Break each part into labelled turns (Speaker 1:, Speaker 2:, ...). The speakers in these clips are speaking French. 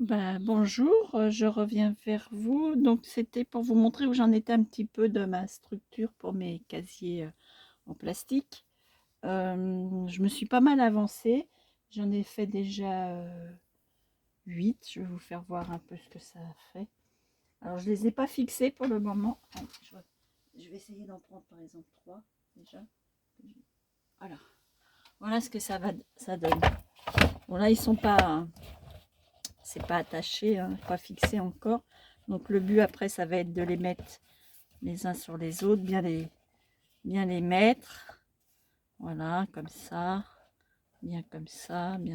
Speaker 1: Bonjour, je reviens vers vous. Donc c'était pour vous montrer où j'en étais un petit peu de ma structure pour mes casiers en plastique. Je me suis pas mal avancée. J'en ai fait déjà 8. Je vais vous faire voir un peu ce que ça a fait. Alors je les ai pas fixés pour le moment. Je vais essayer d'en prendre par exemple 3 déjà. Voilà. Voilà ce que ça donne. Bon là ils sont pas, c'est pas attaché, hein, pas fixé encore. Donc le but après ça va être de les mettre les uns sur les autres, bien les mettre. Voilà, comme ça, bien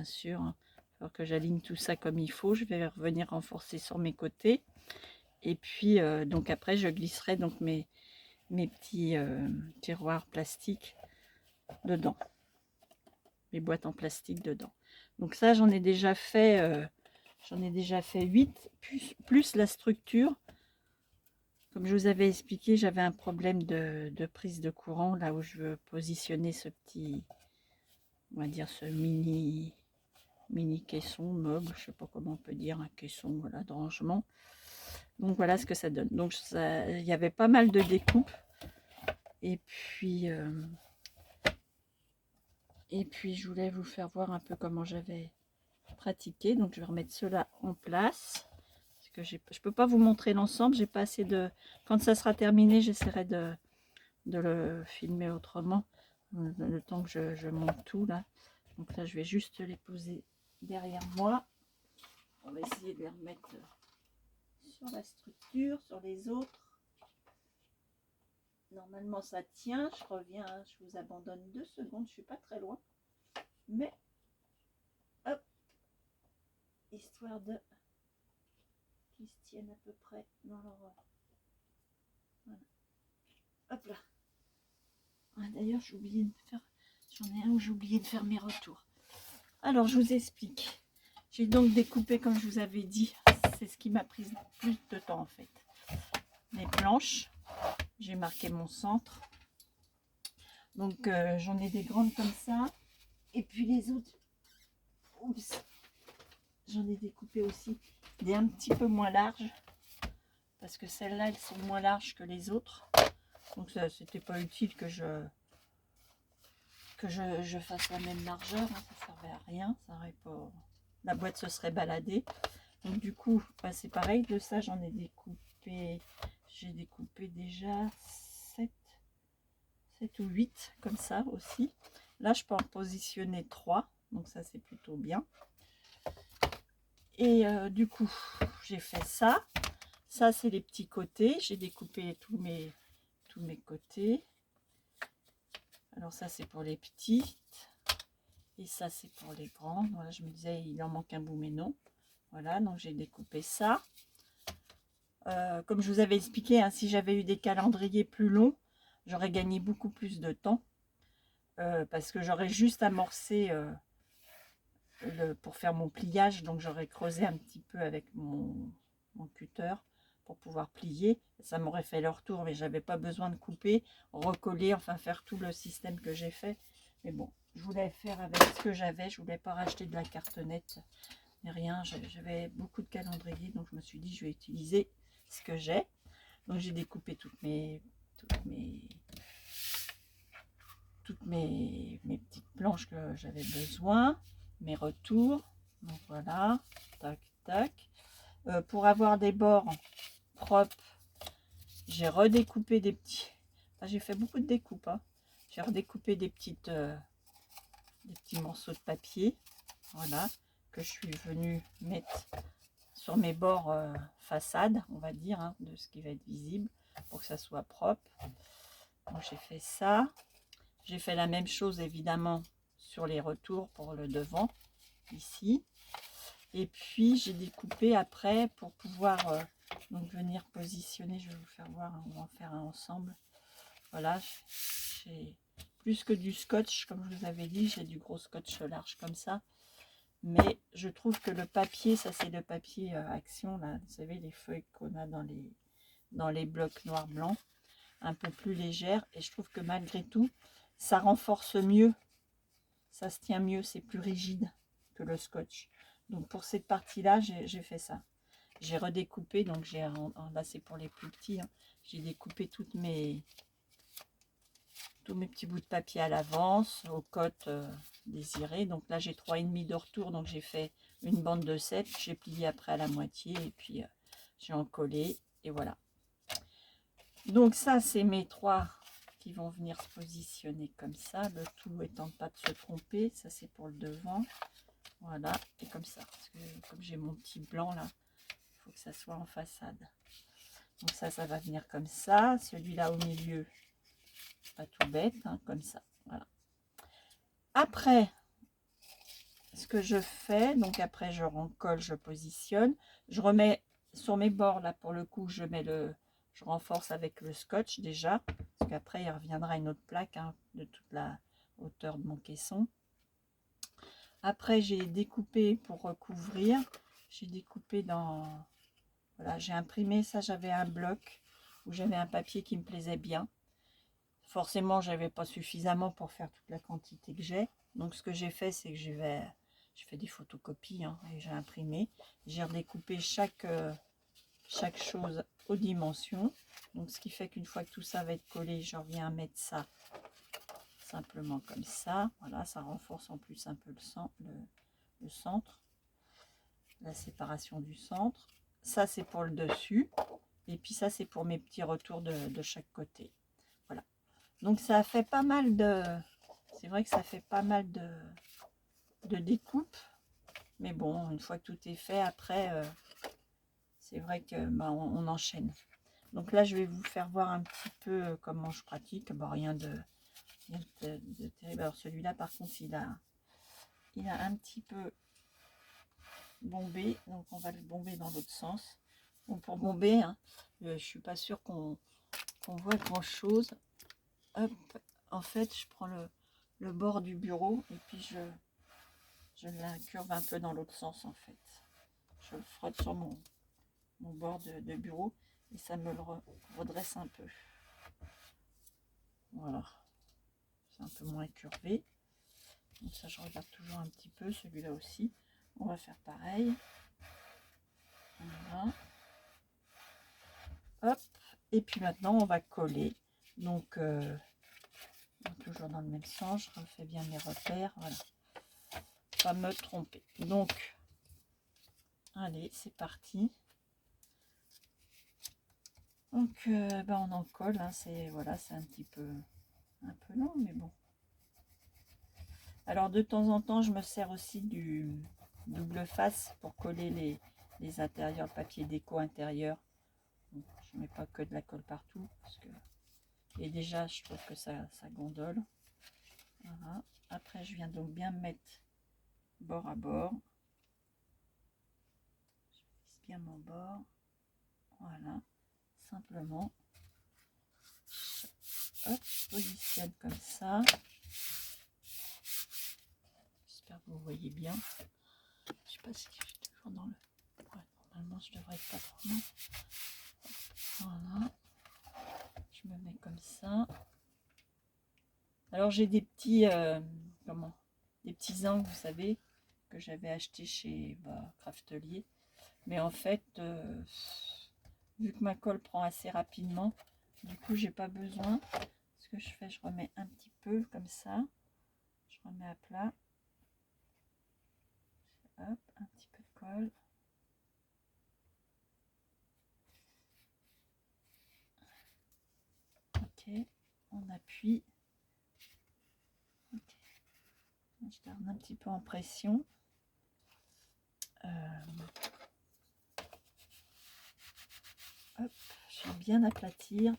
Speaker 1: sûr. Il faut que j'aligne tout ça comme il faut. Je vais revenir renforcer sur mes côtés. Et puis donc après je glisserai donc mes petits tiroirs plastiques dedans, mes boîtes en plastique dedans. Donc ça j'en ai déjà fait 8 plus la structure. Comme je vous avais expliqué, j'avais un problème de prise de courant là où je veux positionner ce petit, on va dire ce mini caisson, meuble, je sais pas comment on peut dire, un caisson, voilà, de rangement. Donc voilà ce que ça donne. Donc il y avait pas mal de découpes. Et puis, je voulais vous faire voir un peu comment j'avais pratiqué. Donc je vais remettre cela en place. Parce que je peux pas vous montrer l'ensemble, j'ai pas assez de... Quand ça sera terminé, j'essaierai de le filmer autrement. Le temps que je monte tout là. Donc là, je vais juste les poser derrière moi. On va essayer de les remettre sur la structure, sur les autres. Normalement, ça tient. Je reviens, je vous abandonne 2 secondes. Je suis pas très loin. Mais, hop, histoire de qu'ils se tiennent à peu près dans leur... Voilà. Hop là. Ah, d'ailleurs, j'ai oublié de faire... J'en ai un où j'ai oublié de faire mes retours. Alors, je vous explique. J'ai donc découpé, comme je vous avais dit, c'est ce qui m'a pris plus de temps en fait. Les planches, j'ai marqué mon centre. Donc, j'en ai des grandes comme ça. Et puis les autres, j'en ai découpé aussi des un petit peu moins larges. Parce que celles-là, elles sont moins larges que les autres. Donc, c'était pas utile que je fasse la même largeur. Hein, ça servait à rien. Ça aurait pas... La boîte se serait baladée. Donc du coup, c'est pareil, de ça j'en ai découpé, j'ai découpé déjà 7 ou 8 comme ça aussi. Là je peux en positionner 3, donc ça c'est plutôt bien. Et du coup, j'ai fait ça. Ça c'est les petits côtés, j'ai découpé tous mes côtés. Alors ça c'est pour les petites. Et ça c'est pour les grandes. Voilà, je me disais il en manque un bout mais non. Voilà, donc j'ai découpé ça. Comme je vous avais expliqué, hein, si j'avais eu des calendriers plus longs, j'aurais gagné beaucoup plus de temps. Parce que j'aurais juste amorcé pour faire mon pliage. Donc j'aurais creusé un petit peu avec mon cutter pour pouvoir plier. Ça m'aurait fait le retour, mais j'avais pas besoin de couper, recoller, enfin faire tout le système que j'ai fait. Mais bon, je voulais faire avec ce que j'avais. Je voulais pas racheter de la cartonnette, ni rien. J'avais beaucoup de calendriers, donc je me suis dit je vais utiliser ce que j'ai. Donc j'ai découpé toutes mes petites planches que j'avais besoin, mes retours. Donc voilà, tac, tac. Pour avoir des bords propres, j'ai redécoupé des petits... Enfin, j'ai fait beaucoup de découpes. Hein. J'ai redécoupé des petits morceaux de papier. Voilà, que je suis venue mettre sur mes bords façade, on va dire, hein, de ce qui va être visible, pour que ça soit propre. Donc j'ai fait ça. J'ai fait la même chose évidemment sur les retours pour le devant, ici. Et puis j'ai découpé après pour pouvoir donc venir positionner. Je vais vous faire voir, on va en faire un ensemble. Voilà, j'ai plus que du scotch, comme je vous avais dit, j'ai du gros scotch large comme ça. Mais je trouve que le papier, ça c'est le papier Action, là, vous savez, les feuilles qu'on a dans les blocs noir blanc, un peu plus légère. Et je trouve que malgré tout, ça renforce mieux, ça se tient mieux, c'est plus rigide que le scotch. Donc pour cette partie-là, j'ai fait ça. J'ai redécoupé, donc là c'est pour les plus petits, hein. J'ai découpé tous mes petits bouts de papier à l'avance, aux cotes désirées. Donc là j'ai 3,5 de retour, donc j'ai fait une bande de 7, j'ai plié après à la moitié et puis j'ai encollé et voilà. Donc ça c'est mes 3 qui vont venir se positionner comme ça, le tout étant pas de se tromper. Ça c'est pour le devant, voilà, et comme ça, parce que comme j'ai mon petit blanc là, il faut que ça soit en façade. Donc ça va venir comme ça. Celui-là au milieu, pas tout bête, hein, comme ça, voilà. Après, ce que je fais, donc après je recolle, je positionne, je remets sur mes bords là, pour le coup, je renforce avec le scotch déjà, parce qu'après il reviendra une autre plaque, hein, de toute la hauteur de mon caisson. Après j'ai découpé pour recouvrir, j'ai découpé dans, voilà, j'ai imprimé ça, j'avais un bloc où j'avais un papier qui me plaisait bien. Forcément, j'avais pas suffisamment pour faire toute la quantité que j'ai. Donc ce que j'ai fait, c'est que j'ai fait des photocopies, hein, et j'ai imprimé. J'ai redécoupé chaque chose aux dimensions. Donc ce qui fait qu'une fois que tout ça va être collé, je reviens à mettre ça simplement comme ça. Voilà, ça renforce en plus un peu le centre, la séparation du centre. Ça c'est pour le dessus. Et puis ça c'est pour mes petits retours de chaque côté. Voilà. Donc ça fait pas mal de... C'est vrai que ça fait pas mal de découpe. Mais bon, une fois que tout est fait, après, c'est vrai que bah, on enchaîne. Donc là, je vais vous faire voir un petit peu comment je pratique. Bon, rien de terrible. Alors celui-là, par contre, il a un petit peu bombé. Donc on va le bomber dans l'autre sens. Bon, pour bomber, hein, je suis pas sûre qu'on voit grand-chose. Hop, en fait, je prends le bord du bureau et puis je l'incurve un peu dans l'autre sens en fait. Je le frotte sur mon bord de bureau et ça me le redresse un peu. Voilà, c'est un peu moins curvé. Donc ça, je regarde toujours un petit peu, celui-là aussi. On va faire pareil. Voilà. Hop, et puis maintenant on va coller. Donc toujours dans le même sens, je refais bien mes repères. Voilà, pas me tromper. Donc allez, c'est parti. Donc on en colle, hein, c'est voilà, c'est un peu long, mais bon. Alors de temps en temps, je me sers aussi du double face pour coller les intérieurs, papier déco intérieur. Donc, je ne mets pas que de la colle partout parce que et déjà je trouve que ça gondole. Voilà. Après je viens donc bien mettre bord à bord. Je fixe bien mon bord. Voilà, simplement. Hop, positionne comme ça. J'espère que vous voyez bien. Je sais pas si je suis toujours dans le... Ouais, normalement je devrais être pas trop loin. Voilà. Je me mets comme ça. Alors j'ai des petits des petits angles, vous savez, que j'avais acheté chez Craftelier. Mais en fait, vu que ma colle prend assez rapidement, du coup j'ai pas besoin. Ce que je fais, je remets un petit peu comme ça. Je remets à plat. Hop, un petit peu de colle. Ok, on appuie. Okay. Je garde un petit peu en pression. Hop, je vais bien aplatir.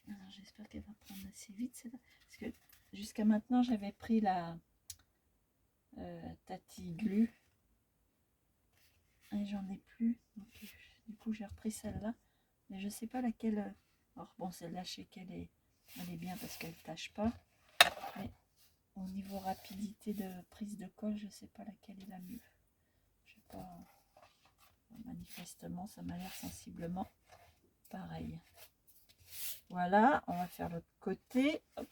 Speaker 1: Alors j'espère qu'elle va prendre assez vite celle-là. Parce que jusqu'à maintenant j'avais pris la Tati Glu. Et j'en ai plus. Donc, du coup j'ai repris celle-là. Mais je sais pas laquelle. Alors bon, celle-là je sais qu'elle est bien parce qu'elle ne tâche pas. Mais au niveau rapidité de prise de colle, je sais pas laquelle est la mieux. Je sais pas. Manifestement, ça m'a l'air sensiblement pareil. Voilà, on va faire l'autre côté. Hop,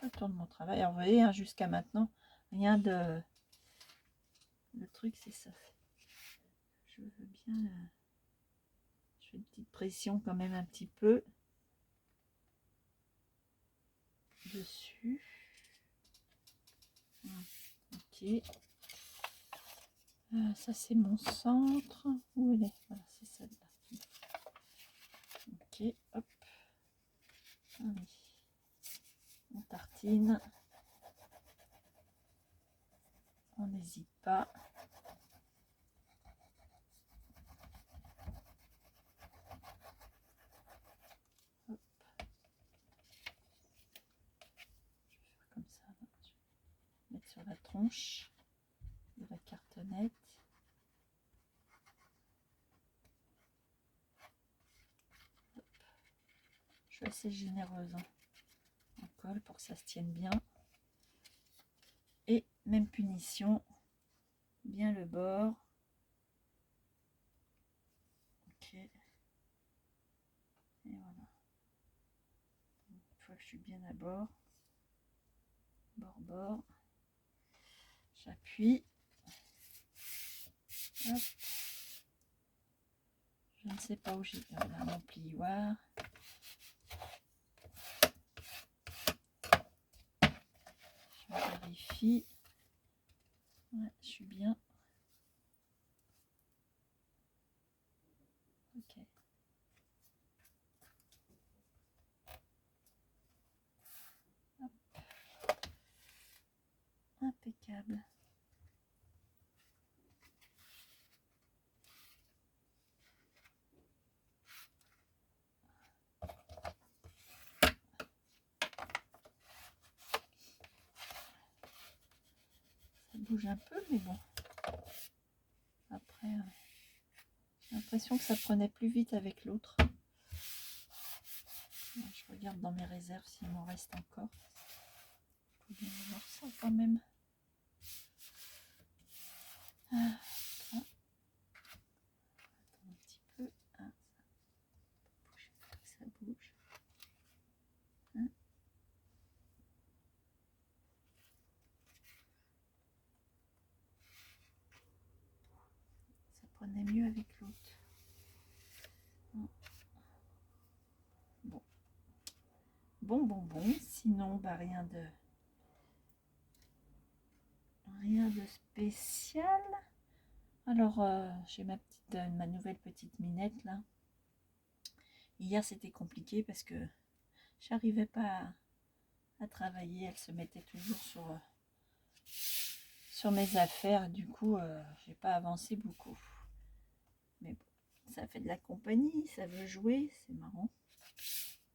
Speaker 1: je tourne mon travail. Alors, vous voyez, hein, jusqu'à maintenant, rien de... Le truc, c'est ça. Je veux bien... Je fais une petite pression quand même un petit peu dessus. Ok. Ça, c'est mon centre. Où elle est? Voilà, c'est celle-là. Ok, hop. Allez. On tartine. On n'hésite pas. Hop. Je vais faire comme ça. Je vais mettre sur la tronche de la cartonnette. Hop. Je suis assez généreuse en colle pour que ça se tienne bien. Et même punition, bien le bord. Ok. Et voilà. Une fois que je suis bien à bord, bord, j'appuie. Hop. Je ne sais pas où j'ai mon plioir. Je vérifie. Ouais, je suis bien. Ok. Hop. Impeccable. Ça bouge un peu, mais bon. Après, j'ai l'impression que ça prenait plus vite avec l'autre. Je regarde dans mes réserves s'il m'en reste encore. Il faut bien voir ça quand même. Ah, attends un petit peu. Ah, ça bouge. Hein? Ça prenait mieux avec l'autre. Bon. Sinon, bah, rien de spécial. Alors, j'ai ma nouvelle petite Minette là. Hier, c'était compliqué parce que j'arrivais pas à travailler. Elle se mettait toujours sur mes affaires. Du coup, j'ai pas avancé beaucoup. Mais bon, ça fait de la compagnie, ça veut jouer, c'est marrant.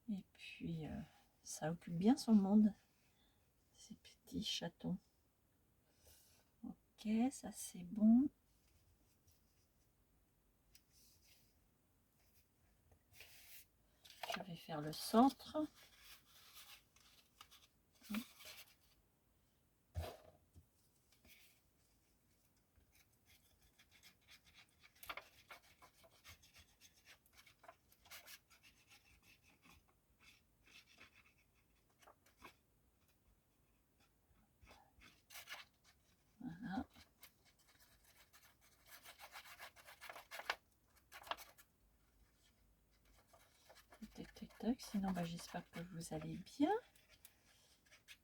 Speaker 1: Et puis, ça occupe bien son monde, ces petits chatons. Ok, ça c'est bon. Je vais faire le centre. Voilà. Tac. Sinon, bah, j'espère que vous allez bien.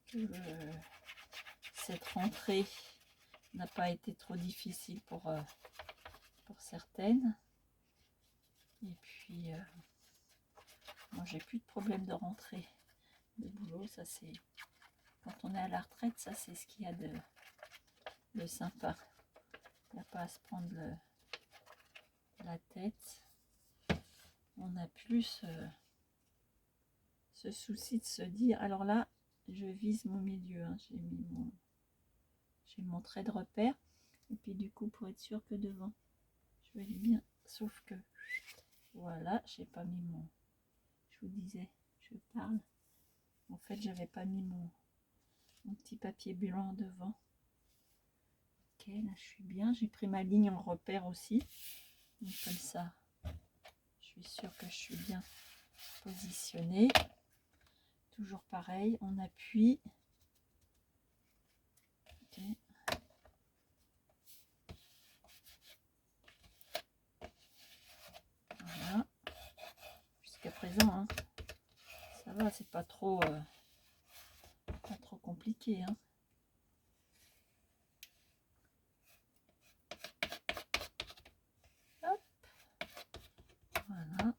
Speaker 1: Que cette rentrée n'a pas été trop difficile pour certaines. Et puis, moi, j'ai plus de problème de rentrée de boulot. Ça, c'est quand on est à la retraite, ça, c'est ce qu'il y a de sympa. Il n'y a pas à se prendre la tête. On a plus ce souci de se dire, alors là, je vise mon milieu. Hein. J'ai mon trait de repère. Et puis du coup, pour être sûr que devant, je vais bien. Sauf que, voilà, j'ai pas mis mon... Je vous disais, je parle. En fait, j'avais pas mis mon petit papier blanc devant. Ok, là, je suis bien. J'ai pris ma ligne en repère aussi. Donc comme ça, je suis sûre que je suis bien positionner. Toujours pareil, on appuie. Okay. Voilà. Jusqu'à présent, hein, ça va, c'est pas trop compliqué. Hein. Hop. Voilà.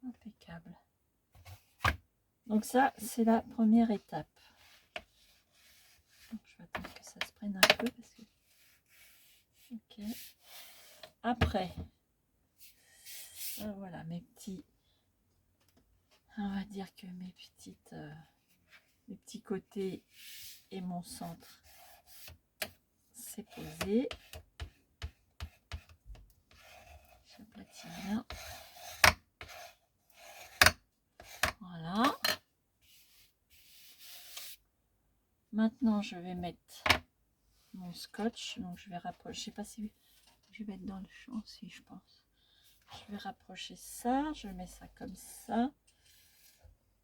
Speaker 1: Impeccable. Donc ça, c'est la première étape. Donc, je vais attendre que ça se prenne un peu parce que... Ok. Après, ça, voilà mes petits. On va dire que mes petits côtés et mon centre, c'est posé. J'aplatis bien. Voilà. Maintenant, je vais mettre mon scotch. Donc, je vais rapprocher. Je sais pas si je vais être dans le champ, si je pense. Je vais rapprocher ça. Je mets ça comme ça.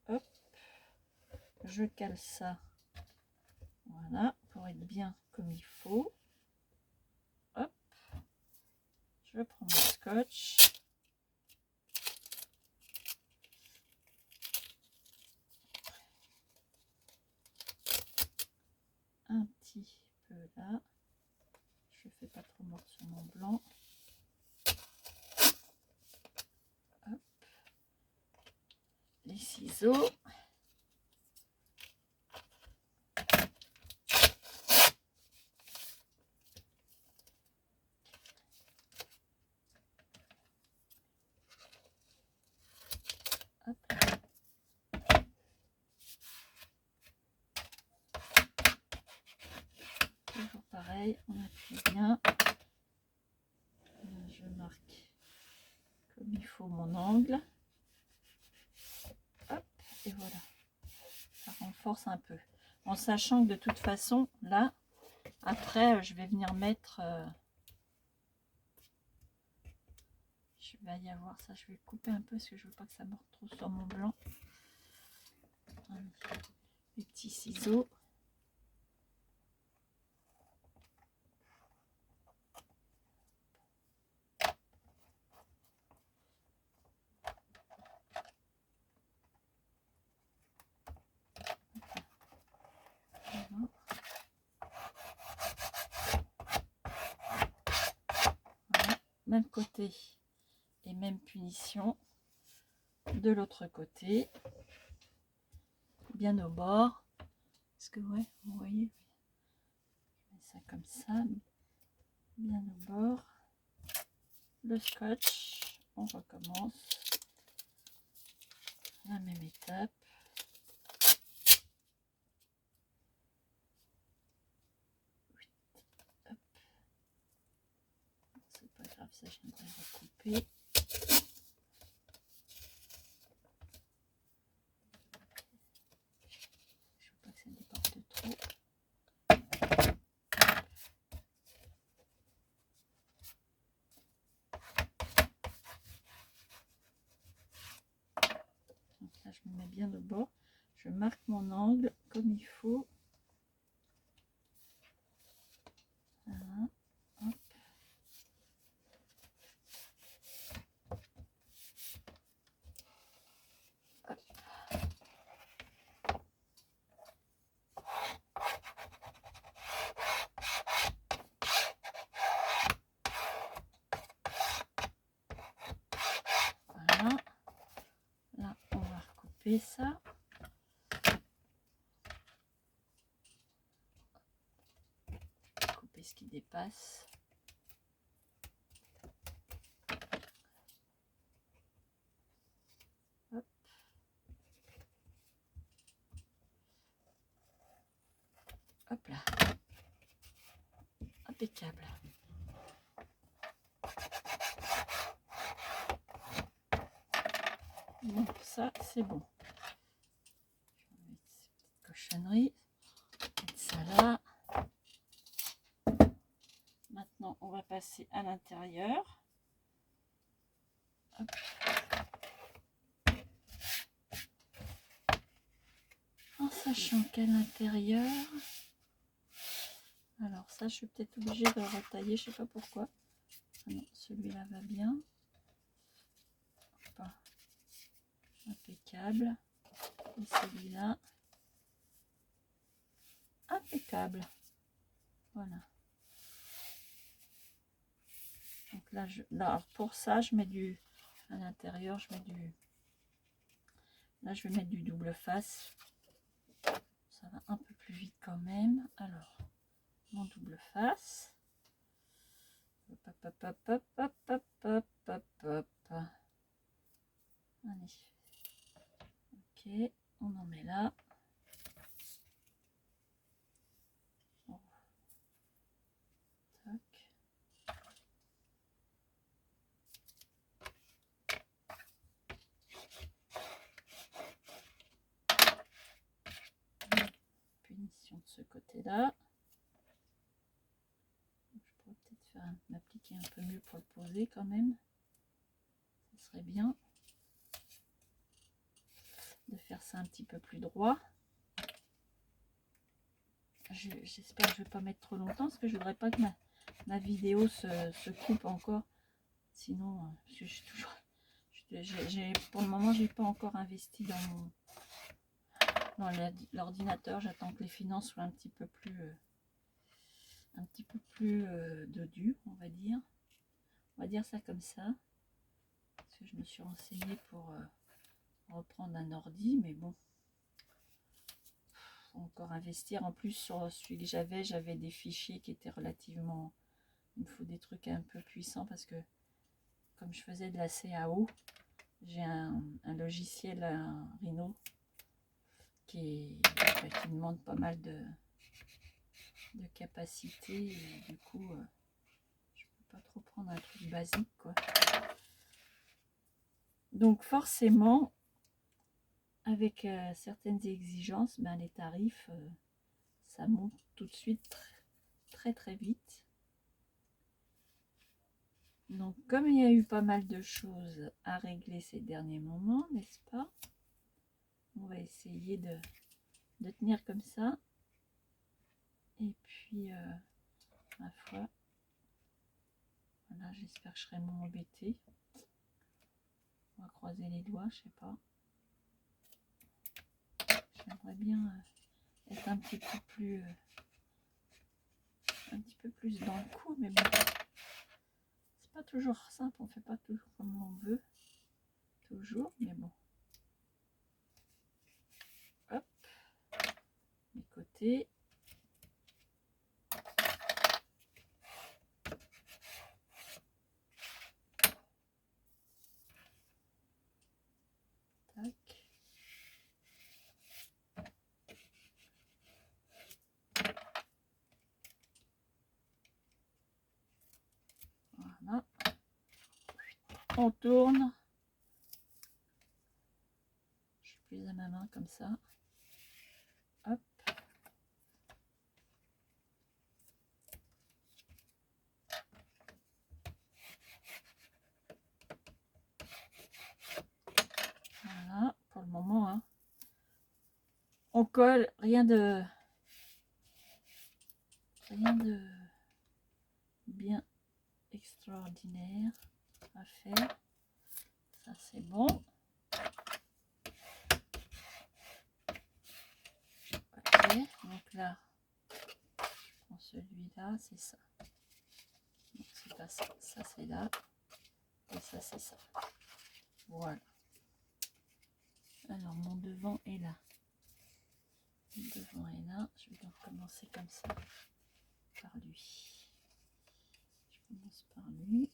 Speaker 1: Hop. Je cale ça. Voilà. Pour être bien comme il faut. Hop. Je prends mon scotch. Un petit peu là. Je fais pas trop mordre sur mon blanc. Hop. Les ciseaux. Hop. Toujours pareil, on appuie bien. Là, je marque comme il faut mon angle. Hop, et voilà. Ça renforce un peu. En sachant que de toute façon, là, après, je vais venir mettre... je vais y avoir ça, je vais couper un peu parce que je veux pas que ça morde trop sur mon blanc. Les petits ciseaux. Même côté et même punition de l'autre côté, bien au bord, parce que ouais, vous voyez, je mets ça comme ça, bien au bord, le scotch, on recommence la même étape. C'est pas grave, ça je viendrai recouper. Là, je me mets bien au bord. Je marque mon angle comme il faut. Voilà. Hop. Hop. Voilà. Là, on va recouper ça. Couper ce qui dépasse. Hop. Hop là. Impeccable. Bon, ça, c'est bon. Je vais mettre ces petites cochonneries. Mettre ça là. passer à l'intérieur. En sachant qu'à l'intérieur, alors ça je suis peut-être obligée de le retailler, je sais pas pourquoi. Ah non, celui-là va bien. Hop. Impeccable. Et celui-là, impeccable. Voilà. Donc là, alors pour ça, je mets du à l'intérieur, je mets du. Là, je vais mettre du double face. Ça va un peu plus vite quand même. Alors, mon double face. Hop, hop, hop, hop, hop, hop, hop, hop, hop. Allez. Ok, on en met là. Oh. Tac. Punition de ce côté-là. Je pourrais peut-être faire m'appliquer un peu mieux pour le poser quand même. Ce serait bien de faire ça un petit peu plus droit. J'espère que je vais pas mettre trop longtemps parce que je voudrais pas que ma vidéo se coupe encore. Sinon, je suis toujours. Pour le moment, j'ai pas encore investi dans l'ordinateur. J'attends que les finances soient un petit peu plus dodues, on va dire. On va dire ça comme ça. Parce que je me suis renseignée pour reprendre un ordi, mais bon. Faut encore investir. En plus, sur celui que j'avais des fichiers qui étaient relativement. Il me faut des trucs un peu puissants parce que comme je faisais de la CAO, j'ai un logiciel, un Rhino, qui demande pas mal de capacité. Et du coup, je peux pas trop prendre un truc basique, quoi. Donc forcément, avec certaines exigences, ben, les tarifs, ça monte tout de suite très très vite. Donc comme il y a eu pas mal de choses à régler ces derniers moments, n'est-ce pas? On va essayer de tenir comme ça. Et puis, ma foi, voilà, j'espère que je serai moins embêtée. On va croiser les doigts, je sais pas. J'aimerais bien être un petit peu plus dans le coup, mais bon, c'est pas toujours simple, on fait pas toujours comme on veut, toujours, mais bon. Hop, les côtés. Tac. Voilà. On tourne. Je suis plus à ma main comme ça. Hop. Voilà, pour le moment, hein. On colle, rien de bien extraordinaire à faire. Ça, c'est bon. Ok, donc là, je prends celui-là, c'est ça. C'est pas ça, ça c'est là, et ça c'est ça. Voilà. Alors mon devant est là. Le devant est là. Je vais donc commencer comme ça par lui. Je commence par lui.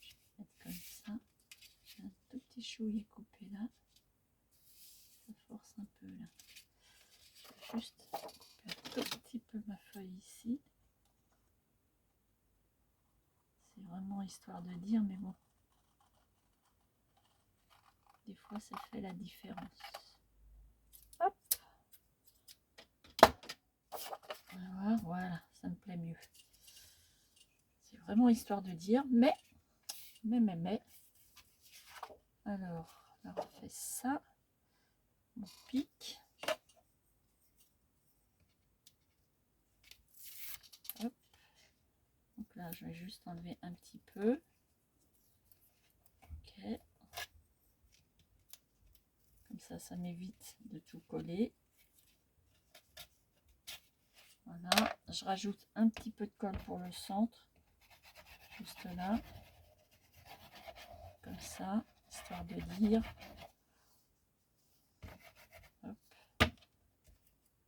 Speaker 1: Je vais mettre comme ça. J'ai un tout petit chouïa coupé là. Ça force un peu là. Je vais juste couper un tout petit peu ma feuille ici. C'est vraiment histoire de dire, mais bon. Des fois, ça fait la différence. Hop. Voilà, ça me plaît mieux. C'est vraiment histoire de dire, mais. Alors, là, on fait ça. On pique. Hop. Donc là, je vais juste enlever un petit peu. Ok. Comme ça m'évite de tout coller. Voilà. Je rajoute un petit peu de colle pour le centre. Juste là. Comme ça, histoire de dire. Hop.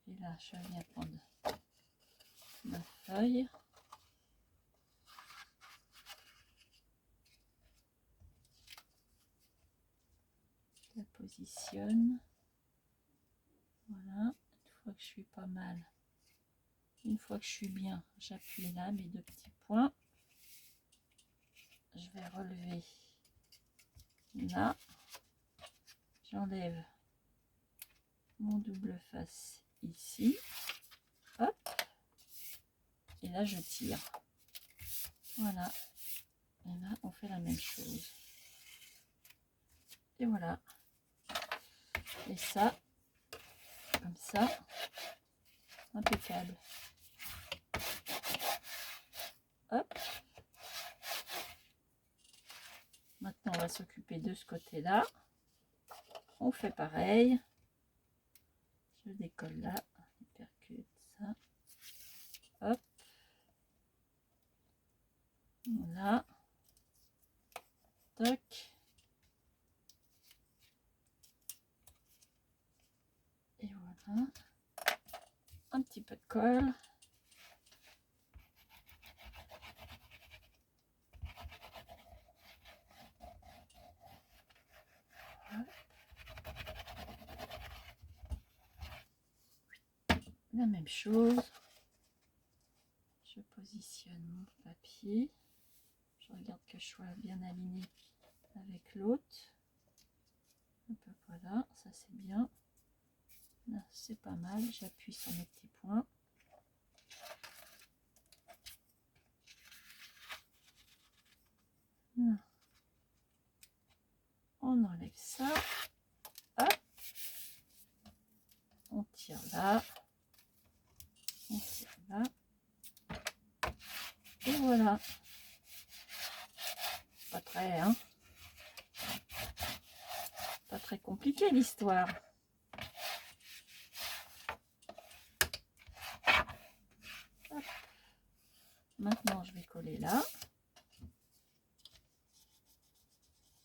Speaker 1: Et là, je viens prendre ma feuille. Je la positionne. Voilà. Une fois que je suis pas mal, une fois que je suis bien, j'appuie là mes deux petits points. Je vais relever là. J'enlève mon double face ici. Hop. Et là, je tire. Voilà. Et là, on fait la même chose. Et voilà. Et ça, comme ça, impeccable. Hop. Maintenant, on va s'occuper de ce côté-là. On fait pareil. Je décolle là. Je percute ça. Hop. Voilà. Toc. Et voilà. Un petit peu de colle. La même chose. Je positionne mon papier. Je regarde que je sois bien aligné avec l'autre. Voilà, ça c'est bien. Là, c'est pas mal. J'appuie sur mes petits points. Là. On enlève ça. Hop. On tire là. On tire là. Et voilà. Pas très, hein. Pas très compliqué l'histoire. Maintenant, je vais coller là.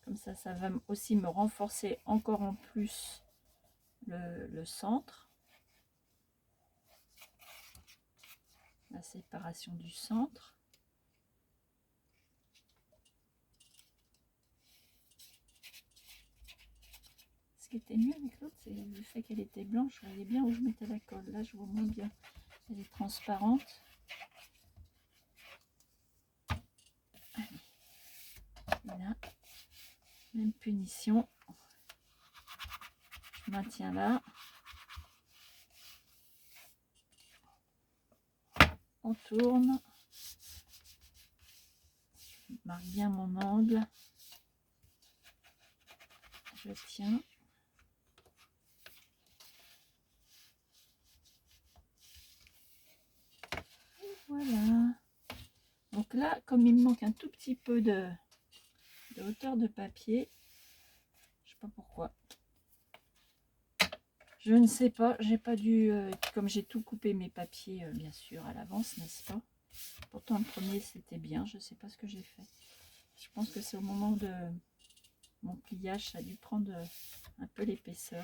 Speaker 1: Comme ça va aussi me renforcer encore en plus le centre. La séparation du centre. Ce qui était mieux avec l'autre, c'est le fait qu'elle était blanche. Je voyais bien où je mettais la colle. Là, je vois moins bien. Elle est transparente. Allez. Et là, même punition. Je maintiens là. On tourne. Je marque bien mon angle. Je tiens. Et voilà. Donc là, comme il me manque un tout petit peu de hauteur de papier, je sais pas pourquoi. Je ne sais pas, j'ai pas dû, comme j'ai tout coupé mes papiers, bien sûr, à l'avance, n'est-ce pas? Pourtant, le premier, c'était bien, je sais pas ce que j'ai fait. Je pense que c'est au moment de mon pliage, ça a dû prendre un peu l'épaisseur.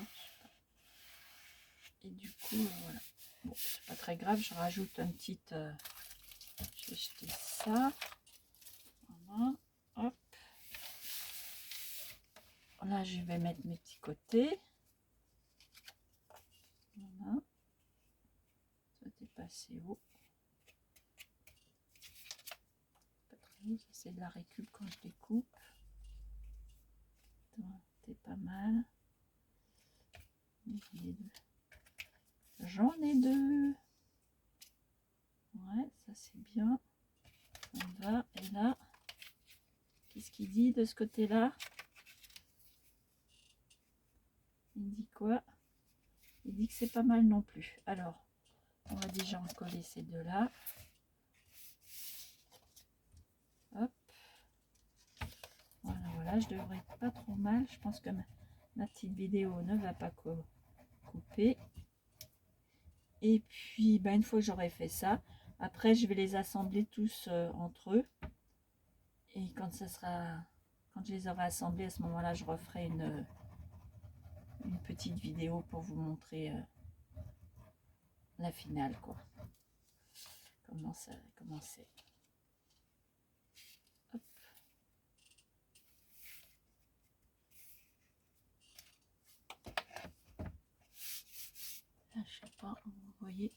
Speaker 1: Et du coup, voilà. Bon, c'est pas très grave, je rajoute un petit... je vais jeter ça. Voilà, hop. Là, je vais mettre mes petits côtés. Voilà. Ça t'est passé haut. Pas très haut, c'est de la récup quand je découpe. C'est pas mal. J'en ai deux. Ouais, ça c'est bien. On va, et là, qu'est-ce qu'il dit de ce côté-là? Il dit quoi? Il dit que c'est pas mal non plus. Alors, on va déjà en coller ces deux-là. Hop. Voilà, voilà, je devrais être pas trop mal. Je pense que ma petite vidéo ne va pas couper. Et puis, bah, une fois que j'aurai fait ça, après, je vais les assembler tous entre eux. Et quand je les aurai assemblés, à ce moment-là, je referai une petite vidéo pour vous montrer la finale, quoi. Comment c'est. Hop. Là, je sais pas, vous voyez,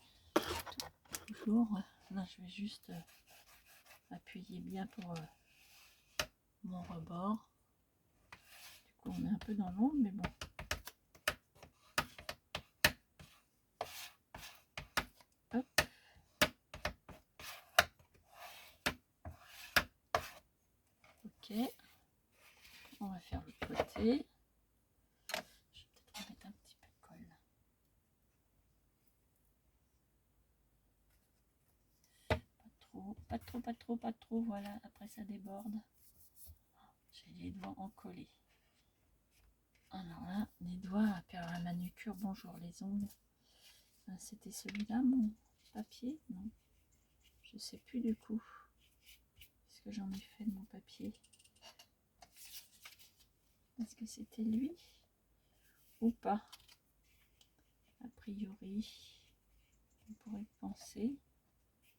Speaker 1: toujours. Là, je vais juste appuyer bien pour mon rebord. Du coup, on est un peu dans l'ombre, mais bon. Hop. Ok. On va faire l'autre côté. Je vais peut-être remettre un petit peu de colle. Pas trop. Voilà, après ça déborde. J'ai les doigts encollés. Alors là, les doigts à faire la manucure. Bonjour les ongles. C'était celui-là, mon papier? Non. Je sais plus du coup. Qu'est-ce que j'en ai fait de mon papier? Est-ce que c'était lui ou pas? A priori, on pourrait penser.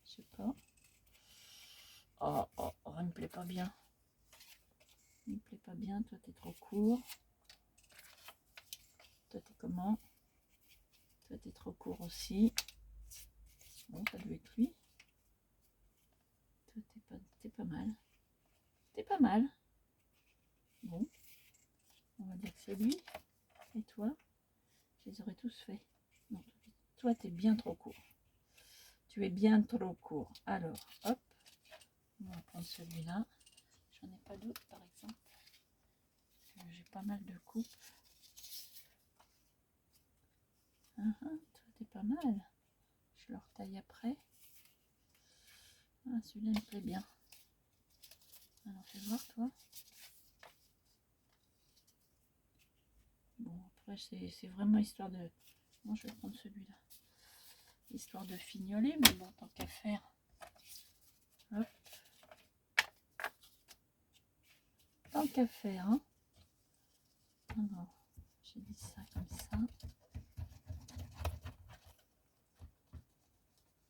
Speaker 1: Je sais pas. Oh, il me plaît pas bien. Il me plaît pas bien. Toi, t'es trop court. Toi, t'es comment? Toi, t'es trop court aussi. Bon, ça doit être lui. Toi, t'es pas mal. T'es pas mal. Bon, on va dire que c'est lui. Et toi? Je les aurais tous fait. Non, toi, t'es bien trop court. Tu es bien trop court. Alors, hop. On va prendre celui-là. J'en ai pas d'autres, par exemple. J'ai pas mal de coupes. Toi, t'es pas mal. Je le retaille après. Ah, celui-là, il me plaît bien. Alors, fais voir, toi. Bon, après, c'est vraiment histoire de... Moi, je vais prendre celui-là. Histoire de fignoler, mais bon, tant qu'à faire. Hop. Tant qu'à faire, hein. Alors, j'ai dit ça comme ça.